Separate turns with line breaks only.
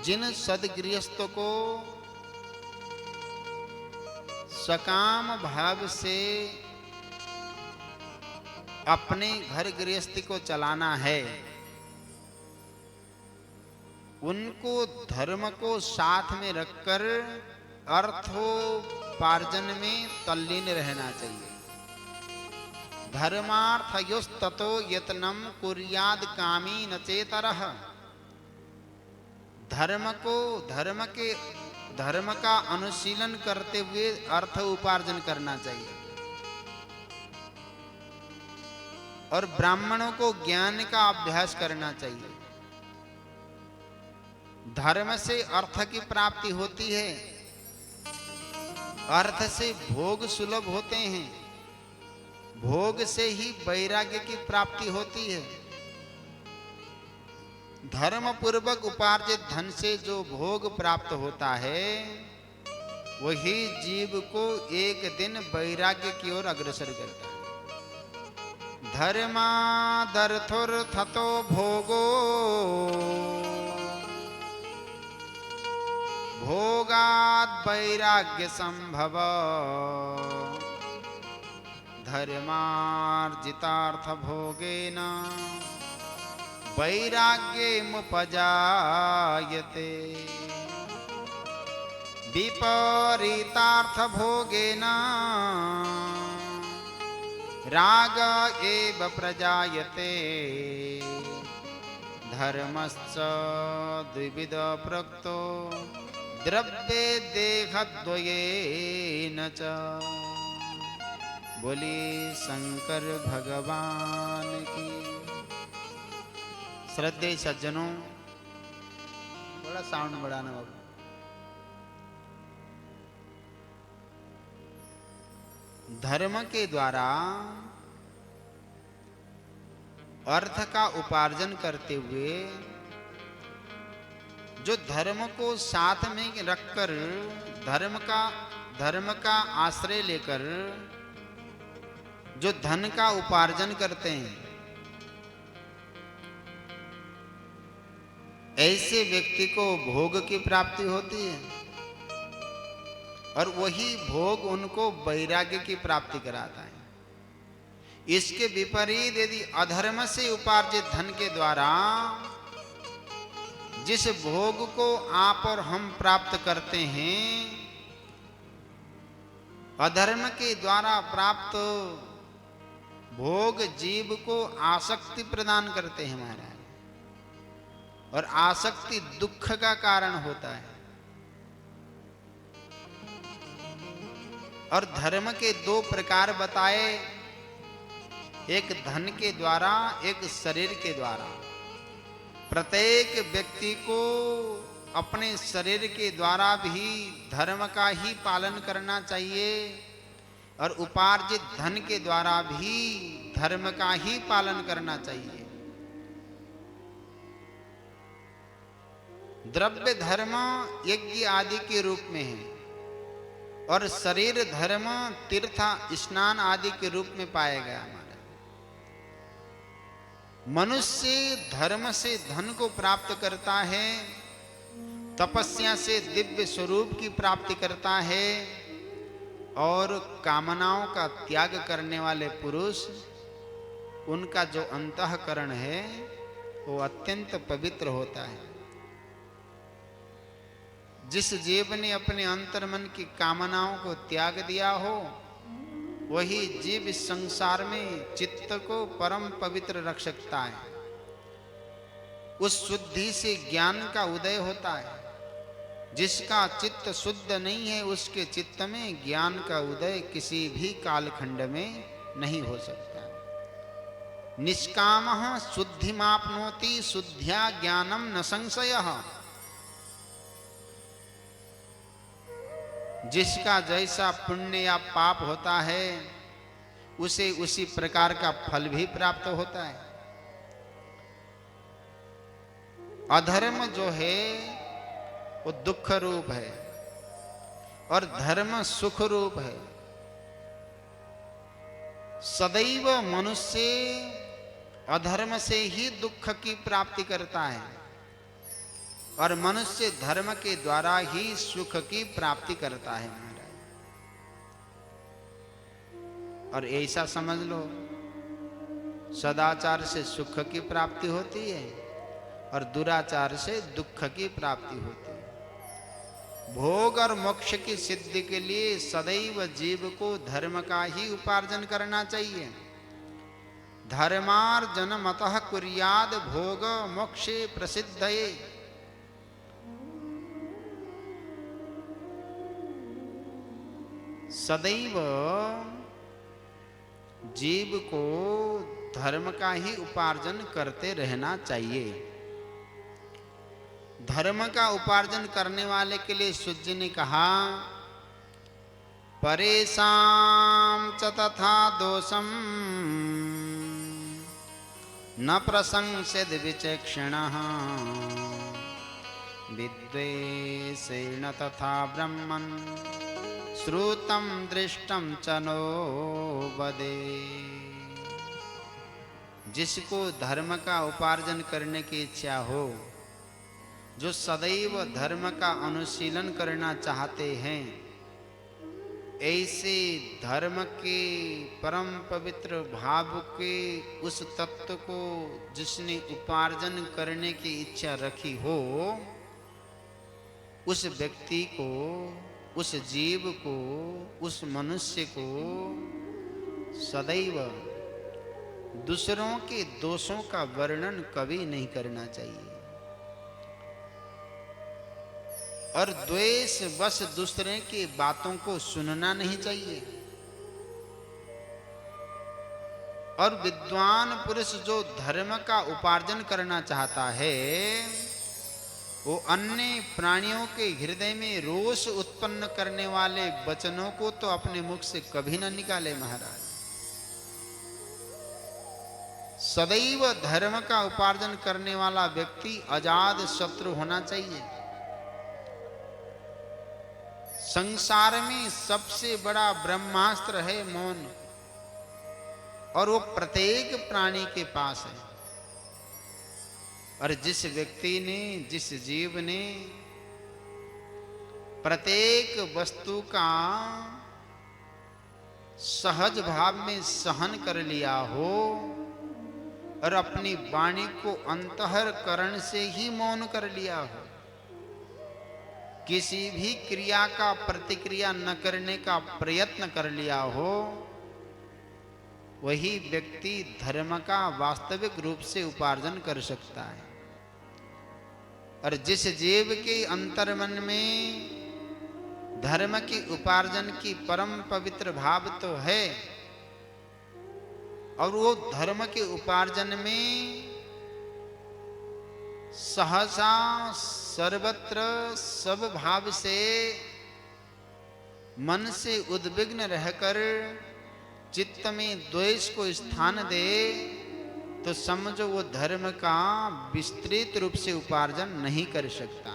जिन सदगृहस्थ को सकाम भाव से अपने घर गृहस्थी को चलाना है, उनको धर्म को साथ में रखकर अर्थोपार्जन में तल्लीन रहना चाहिए। धर्मार्थयोस्ततो यत्नम कुर्याद कामी न चेतरः। धर्म का अनुशीलन करते हुए अर्थ उपार्जन करना चाहिए। और ब्राह्मणों को ज्ञान का अभ्यास करना चाहिए। धर्म से अर्थ की प्राप्ति होती है, अर्थ से भोग सुलभ होते हैं, भोग से ही वैराग्य की प्राप्ति होती है। धर्म पूर्वक उपार्जित धन से जो भोग प्राप्त होता है, वही जीव को एक दिन वैराग्य की ओर अग्रसर करता है। धर्मादर्थोर्थतो भोगो भोगाद वैराग्य संभव। धर्मार्जितार्थ भोगेन वैराग्यमुपजायते। विपरीतार्थ भोगेन राग एव प्रजायते। धर्मश्च द्विविध प्रोक्तो द्रव्ये देहद्वयेन च। बोलिए शंकर भगवान की। श्रद्धेय सज्जनों, थोड़ा साउंड बढ़ाना बाबू। धर्म के द्वारा अर्थ का उपार्जन करते हुए जो धर्म को साथ में रखकर धर्म का आश्रय लेकर जो धन का उपार्जन करते हैं, ऐसे व्यक्ति को भोग की प्राप्ति होती है और वही भोग उनको वैराग्य की प्राप्ति कराता है। इसके विपरीत यदि अधर्म से उपार्जित धन के द्वारा जिस भोग को आप और हम प्राप्त करते हैं, अधर्म के द्वारा प्राप्त भोग जीव को आसक्ति प्रदान करते हैं महाराज, और आसक्ति दुख का कारण होता है। और धर्म के दो प्रकार बताए, एक धन के द्वारा, एक शरीर के द्वारा। प्रत्येक व्यक्ति को अपने शरीर के द्वारा भी धर्म का ही पालन करना चाहिए और उपार्जित धन के द्वारा भी धर्म का ही पालन करना चाहिए। द्रव्य धर्म यज्ञ आदि के रूप में है और शरीर धर्म तीर्थ स्नान आदि के रूप में पाया गया। हमारा मनुष्य धर्म से धन को प्राप्त करता है, तपस्या से दिव्य स्वरूप की प्राप्ति करता है, और कामनाओं का त्याग करने वाले पुरुष, उनका जो अंतःकरण है वो अत्यंत पवित्र होता है। जिस जीव ने अपने अंतर्मन की कामनाओं को त्याग दिया हो, वही जीव इस संसार में चित्त को परम पवित्र रख सकता है। उस शुद्धि से ज्ञान का उदय होता है। जिसका चित्त शुद्ध नहीं है, उसके चित्त में ज्ञान का उदय किसी भी कालखंड में नहीं हो सकता। निष्कामः शुद्धिमाप्नोति शुद्ध्या ज्ञानम न संशयः। जिसका जैसा पुण्य या पाप होता है, उसे उसी प्रकार का फल भी प्राप्त होता है। अधर्म जो है वो दुख रूप है और धर्म सुख रूप है। सदैव मनुष्य अधर्म से ही दुख की प्राप्ति करता है। और मनुष्य धर्म के द्वारा ही सुख की प्राप्ति करता है महाराज। और ऐसा समझ लो, सदाचार से सुख की प्राप्ति होती है और दुराचार से दुख की प्राप्ति होती है। भोग और मोक्ष की सिद्धि के लिए सदैव जीव को धर्म का ही उपार्जन करना चाहिए। धर्मार्जनमतः कुर्याद भोग मोक्षे प्रसिद्धये। सदैव जीव को धर्म का ही उपार्जन करते रहना चाहिए। धर्म का उपार्जन करने वाले के लिए सूत जी ने कहा, परेशां च तथा दोषम न प्रशंसेद विचक्षणः विद्वेषेण तथा ब्रह्मन् श्रुतं दृष्टं च नो वदे। जिसको धर्म का उपार्जन करने की इच्छा हो, जो सदैव धर्म का अनुशीलन करना चाहते हैं, ऐसे धर्म के परम पवित्र भाव के उस तत्व को जिसने उपार्जन करने की इच्छा रखी हो, उस व्यक्ति को, उस जीव को, उस मनुष्य को सदैव दूसरों के दोषों का वर्णन कभी नहीं करना चाहिए और द्वेष बस दूसरे की बातों को सुनना नहीं चाहिए। और विद्वान पुरुष जो धर्म का उपार्जन करना चाहता है, वो अन्य प्राणियों के हृदय में रोष उत्पन्न करने वाले वचनों को तो अपने मुख से कभी न निकाले महाराज। सदैव धर्म का उपार्जन करने वाला व्यक्ति अजात शत्रु होना चाहिए। संसार में सबसे बड़ा ब्रह्मास्त्र है मौन, और वो प्रत्येक प्राणी के पास है। और जिस व्यक्ति ने, जिस जीव ने प्रत्येक वस्तु का सहज भाव में सहन कर लिया हो और अपनी वाणी को अंतःकरण से ही मौन कर लिया हो, किसी भी क्रिया का प्रतिक्रिया न करने का प्रयत्न कर लिया हो, वही व्यक्ति धर्म का वास्तविक रूप से उपार्जन कर सकता है। और जिस जीव के अंतर्मन में धर्म की उपार्जन की परम पवित्र भाव तो है, और वो धर्म के उपार्जन में सहसा सर्वत्र सब भाव से मन से उद्विग्न रहकर चित्त में द्वेष को स्थान दे, तो समझो वो धर्म का विस्तृत रूप से उपार्जन नहीं कर सकता।